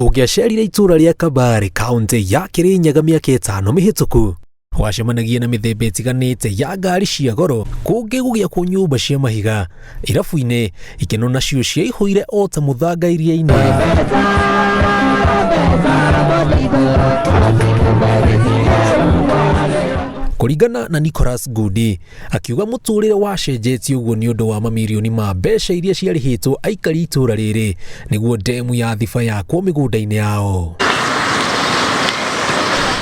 Ũngĩacerire itũra rĩa Kabare kaunti ya Kirinyaga mĩaka 5 mĩhĩtũku wacemanagia na mĩthemba ĩtiganĩte ya ngari cia goro kũngĩ gũgĩakwo nyũmba cia mahiga irabu-inĩ ikeno nacio ciaihũire o ta mũthanga iria-inĩ. Kũringana na Nicholas Gudi akiuga mũtũrĩre wacenjetie ũguo nĩ ũndũ wa mamirioni ma mbeca iria ciarĩhĩtwo aikari itũra rĩrĩ nĩguo ndemu ya thiba yakwo mĩgũnda-inĩ yao.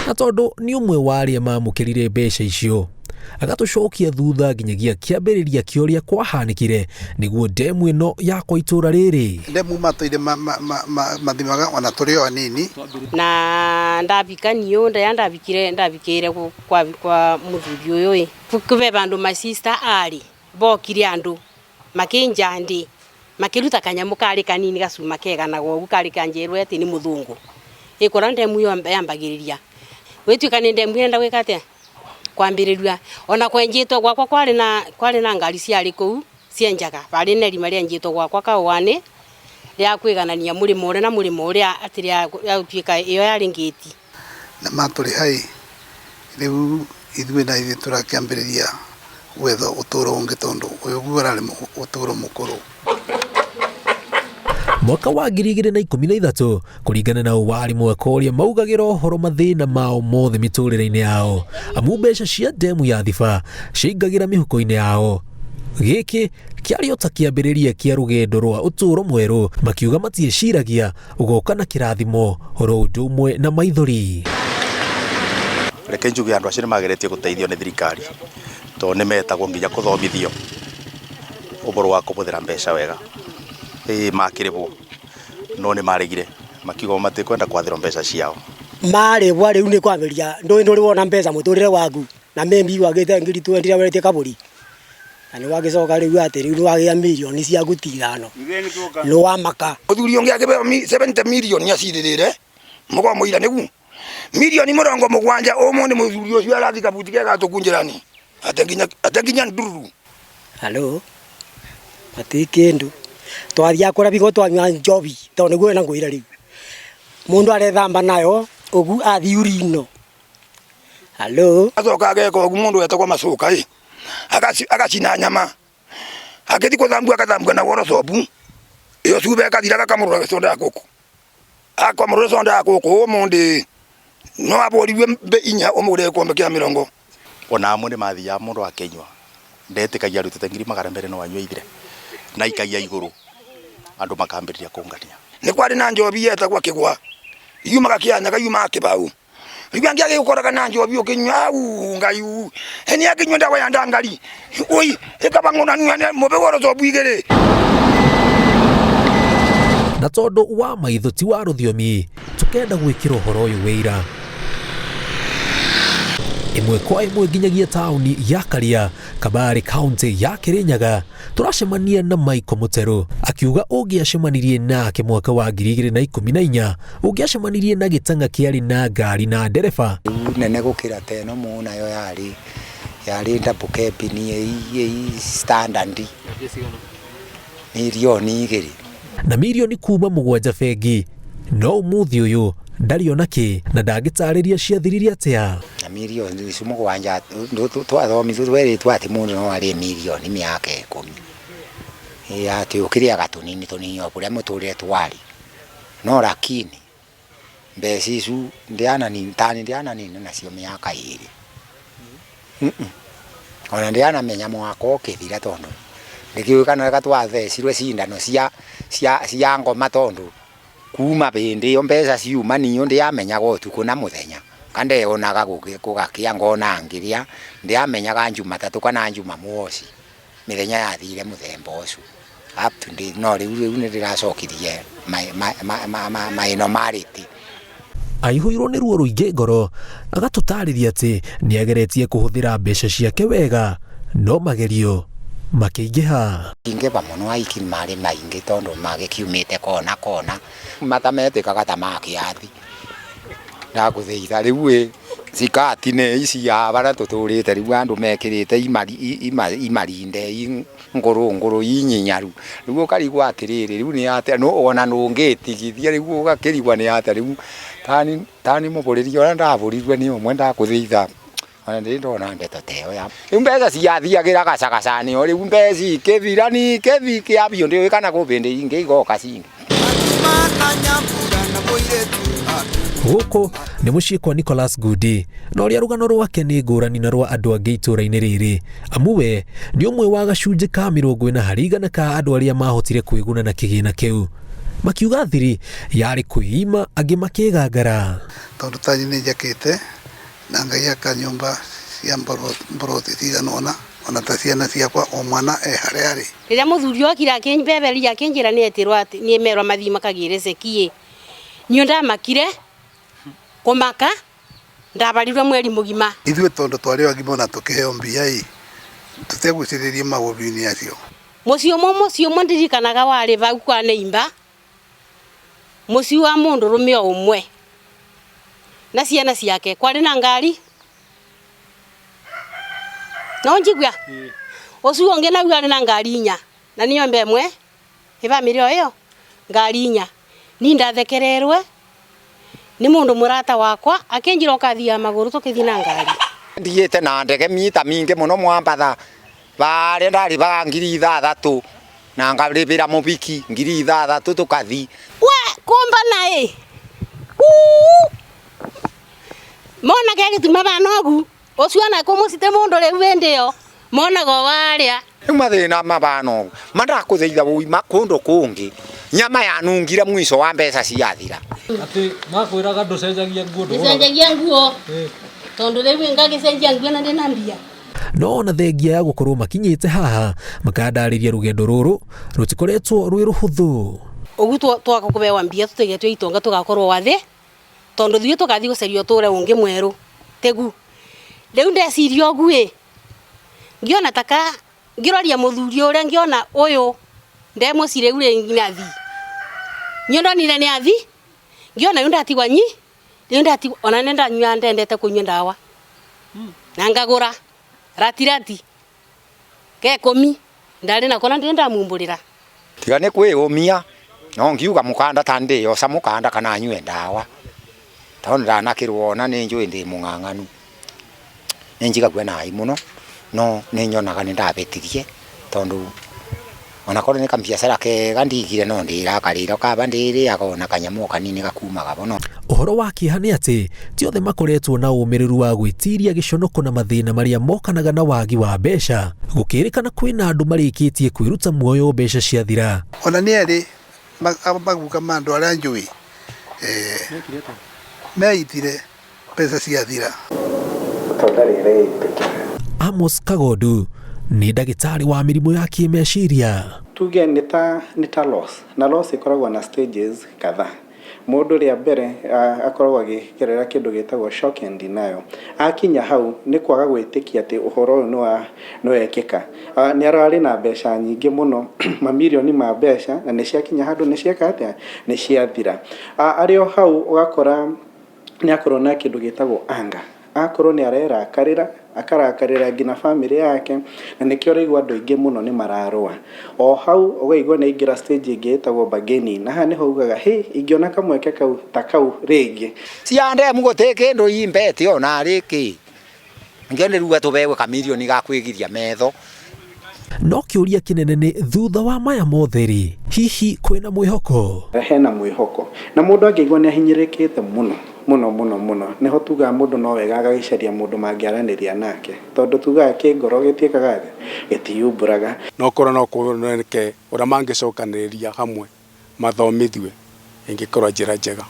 Na tondũ nĩ ũmwe wa arĩa mamũkĩrire mbeca icio agatũcokia thutha nginyagia kĩambĩrĩria kĩa ũrĩa kwahanĩkire nĩguo ndemu ĩno yakwo itũra rĩrĩ. Ndemu matũire mathimaga ona tũrĩ o anini na ndabikanio ndabikire kwa mũthuri ũyũ kũbeba andũ masista arĩ bokire andũ makĩnjandi makĩruta kanyamũ karĩ kanini gacuma keganaga ũguo karĩ kanjerwo atĩ nĩ mũthũngũ ĩkora ndemu yo yambagĩrĩria wĩtuĩka nĩ ndemu ĩrenda gwĩka atĩa kwambĩrĩria ona kwenjĩtwo gwakwa kwarĩ na ngari ciarĩ kũu cienjaga barĩ na rima rĩenjĩtwo gwakwa kaũanĩ rĩa kwĩganania mũrĩmo ũrĩa na mũrĩmo ũrĩa atĩ rĩatuĩka ĩyo yarĩ ngĩti na matũrĩ hai rĩu ithuĩ na ithuĩ tũrakĩambĩrĩria gwetha ũtũũro ũngĩ tondũ ũyũ guo ararĩ ũtũũro mũkũrũ. Mwaka wa 2013 kũringana na wari mwaka ũrĩa maugagĩra ũhoro mathĩna mao mothe mĩtũrĩre-inĩ yao amu mbeca cia ndemu ya thiba ciaingagĩra mĩhuko-inĩ yao. Gĩkĩ kĩarĩ o ta kĩambĩrĩria kĩa rũgendo rwa ũtũũro mwerũ makiuga matieciragia ũgoka na kĩrathimo oro ũndũ ũmwe na maithori. Reke njuge andũ acio nĩmageretie gũteithio nĩ thirikari tondũ nĩmetagwo nginya kũthomithio ũhoro wa kũhũthĩra mbeca wega. Makĩrĩhwo no nĩ maregire makiuga matikwenda kwathĩrwo mbeca ciao. Marĩhwo rĩu nĩ kwambĩrĩria ndũrĩ wona mbeca mũtũrĩre waku na membi wagĩte ngiri 20 weretie kabũri na nĩ wagĩcoka rĩu atĩ rĩu wagĩa milioni ciaku 5 nĩ wamaka. Mũthuri ũngĩ akĩbeo 70 milioni acirĩrĩre mũgo mũira nĩguo milioni 70 ũmũthĩ mũthuri ũcio arathi kabuti kega tũkunjĩrani atenginya nduru. Halo mati kĩndũ twathia kũra bigo twanywa njohi tondũ nĩguo na ngũira rĩu mũndũ arethamba nayo ũgu athi urino. Halo acoka ageka ũgu mũndũ wetagwo macuka agacina nyama agĩthi kũthambua akathambua na woro sopu iyo cube akathira akamũrora sonda ya kũkũ akamũrora sonda ya kũkũ ũmũndĩ no aboriwe mbe inya ũmũrĩ kombe kĩa 40 ona amwe nĩmathiaga mũndũ akĩnyua ndetĩkagia arutĩte ngiri magana mbere no anyua ithire na ikaia igũrũ andũ makambĩrĩria kũngania. Nĩ kwarĩ na njobi yetagwo kĩgwa yumaga kĩanyaga yumaga kĩbaũ rĩu angĩ agĩkoraga na njobi ũkĩnyua au ngayu eni akĩnyua ndawa ya ndangari oi ĩkabang'ona mũbe woro cobu igĩrĩ. Na tondũ wa maitho ti wa rũthiomi tũkenda gwĩkĩra ũhoro ũyũ wĩira ĩmwe kwa ĩmwe nginyagia taũni ya Karia Kabare kaunti ya Kirinyaga tũracemania na Michael Muteru akiuga ũngĩacemanirie nake mwaka wa 2014 ũngĩacemanirie na gĩtanga kĩarĩ na ngari na ndereba nene gũkĩra teno mũna yo yarĩ double cabin ĩ standard milioni 2 na milioni kuma 7 bengi no mũthĩ ũyũ ndarĩ ona kĩ na ndangĩtarĩria ciathiririe atĩa. Na milioni 7 twathomithio twerĩtwo atĩ mũndũ no arĩ milioni mĩaka 10 atĩ ũkĩrĩaga tũnini o kũrĩa mũtũrĩre twarĩ no lakini mbeca icu ndiananini nacio mĩaka 2 ona ndianamenya mwaka ũkĩthira tondũ ndĩkĩũĩkana twathecirwe cindano cia ngoma tondũ kuma bĩndĩ ĩyo mbeca ciuma niyo ndiamenyaga ũtukũ na mũthenya kandeonaga gũgakĩa ngona ngĩrĩa ndiamenyaga Jumatatũ kana Jumamosi mĩthenya yathire mũthemba ũcio up to date no rĩu nĩndĩracokirie maĩno marĩti. Aihũirwo nĩ ruo rũingĩ ngoro agatũtarĩria atĩ nĩageretie kũhũthĩra mbeca ciake wega no magerio makĩingĩha. Ingĩba mũno ahiki marĩ maingĩ tondũ magĩkiumĩte kona matametĩkaga ta makĩathi ndagũthaitha rĩu sikatine ici ya bara tuturite riu andu mekirite imarinde nguru inyinyaru riu karigwa atiriri riu ni ate no ona nungitigithia riu ugakirigwa ni ate riu tani muburirio ora ndaburirwe ni umwe ndakuthitha ana ndona ndeto teo ya mbeca ciathiagira gacagacani ori mbeci kithirani kithi abio ndi kana kubindi ingi igoka cingi Guku nĩ mũciĩ kwa Nicholas Gudi, na ũrĩa rũgano rwake nĩ ngũrani na rwa andũ angĩ itũũra-inĩ rĩrĩ, amu we nĩ ũmwe wa gacunjĩ ka 40% ka andũ arĩa mahotire kwĩguna na kĩgĩna kĩu. Makiuga thiri yarĩ kwĩima, angĩ makĩgangara. Tondũ tanyi nĩ njakĩte na Ngai aka nyũmba cia mboroti tigana ona ta ciana ciakwa o mwana harĩa arĩ. Rĩrĩa mũthuri okire akĩnjeberia akĩnjĩra nĩ etirwo atĩ nĩ emerwo mathi makagĩre cekie. Niĩ ndamakire kumaka ndabarirwo mweri mugima. Ithuĩ tondũ twarĩ agima na tũkĩheo mbia tutegũcirĩrie maũndũ-inĩ acio. Mũciĩ ũmwe ndirikanaga warĩ bau kwa Neimba, mũciĩ wa mũndũrũme ũmwe na ciana ciake, kwarĩ na ngari no njigua ũcio ũngĩ naguo arĩ na ngari 4 na nĩ nyũmba ĩmwe ĩbamĩrĩ ĩyo ngari 4. Ni ndathekererwe ni mundu murata wakwa akenjira ukathia maguru tukithii na ngari ndiete na ndege mita mingi muno mwambatha bare ndari ba 3,000 na ngabribira mubiki 3,000 tukathi we komba nae mona kege tuma banogu osuana komo site mundu le wendeyo mona go waria mathina mabano mandakuthitha uima kundu kungi nyama yanungire mwiso wa mbeca ciathira ati makwiraga nducenjagia nguo nducenjagia nguo tondu riu ngagicenjia nguo na ndina mbia no na thengia ya gukorwo makinyite haha makandariria rugendo ruru rutikoretwo rwi ruhuthu ugu twaka kubewa mbia tutegetwe itonga tugakorwo wathe tondu thiu tugathi gucerio ture ungi mweru tegu riu ndecirio ogu ngiona taka ngiroria muthuri uria ngiona uyu ndemucire ure nginathi nyondo nile ni athi ngiona yundatigwa nyi yundatigwa ona nenda nyua ndendete kunywa ndawa na ngagura ratirati ke komi ndari na kona ndenda mumburira tiga ne kwĩũmia no ngiuga mukanda tande yo samukanda kana nyue ndawa taona ndanakirwo ona nĩ njũĩ ndĩ mũng'ang'anu nĩ njiga kwena muno no nĩ nyonaga nĩ ndabetirie tondu ona korwo nĩ kambiacara kega ndigire no ndirakarira kaba ndĩrĩ akona kanyamu kanini gakumaga bono. Ũhoro wa kĩeha nĩ atĩ ti othe makoretwo na ũmĩrĩru wa gwĩtiria gĩconoko na mathĩna marĩa mokanaga na wagi wa mbeca, gũkĩrĩkana kwĩna andũ marĩkĩtie kwĩruta muoyo mbeca ciathira. Ona nĩ arĩ maguka mandũ arĩa njũĩ meitire mbeca ciathira. Amos Kagondu ni ndagĩtarĩ wa mĩrimũ ya kĩmeciria. Tuge nĩ ta loss na loss ikoragwo na stages kadhaa. Mũndũ rĩa mbere akoragwo agĩgerera kĩndũ gĩtagwo shock and denial. Akinya hau nĩ kwaga gwĩtĩkia atĩ ũhoro ũyũ nĩ wekĩka. Nĩ ararĩ na mbeca nyingĩ mũno mamirioni ma mbeca na nĩ ciakinya handũ nĩ cieka atĩa nĩ ciathira. Arĩ o hau ũgakora nĩ akorwo na kĩndũ gĩtagwo anga. Akorwo nĩ arerakarĩra akarakarĩra ngina family yake na nĩkĩo rĩu andũ aingĩ mũno nĩ mararũa. O hau ũgaigua nĩ ingĩra stage ĩngĩ ĩtagwo bargaining na haha nĩho ugaga ingĩona kamweke kau ta kau rĩngĩ ciande mũgũtĩ kĩndũ imbete ona rĩkĩ ngene rĩu atũbewe kamirioni ga kwĩgiria metho. No kĩũria kĩnene nĩ thutha wa maya mothe hihi kwĩna mwĩhoko. Hena mwĩhoko na mũndũ angĩigua nĩ ahinyĩrĩkĩte muno niho tuga mundu no wega agagicaria mundu mangiaranĩria nake tondu tuga kĩngoro gĩtiĩkaga gĩtiyumbũraga no korwo no kuoneke ũrĩa mangĩcokanĩrĩria hamwe mathomithwe ingĩkorwo njĩra njega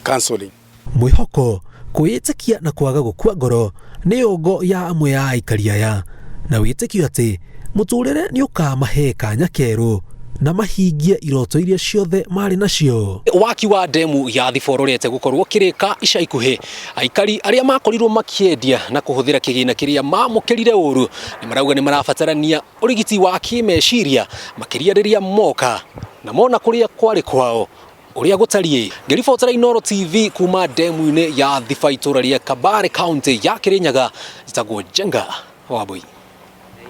counseling. Mwĩhoko, kwĩĩtĩkia na kwaga gũkua ngoro nĩ yongo ya amwe ya aikari aya na wĩtĩkio atĩ mũtũrĩre nĩ ũkamahe kanya kerũ na mahingie iroto iria ciothe marĩ nacio. Waki wa ndemu ya Thibũ ũrorete gũkorwo kĩrĩka ica ikuhĩ. Aikari arĩa makorirwo makĩendia na kũhũthĩra kĩgĩna kĩrĩa mamũkĩrire ũru nĩ marauga nĩ marabatarania ũrigiti wa kĩmeciria makĩria rĩrĩa moka na mona kũrĩa kwarĩ kwao uria gutariĩ ngĩribotera Inooro TV kuma ndemu-inĩ ya Thiba itũra rĩa Kabare County ya Kirinyaga njĩtagwo Njenga Wambui.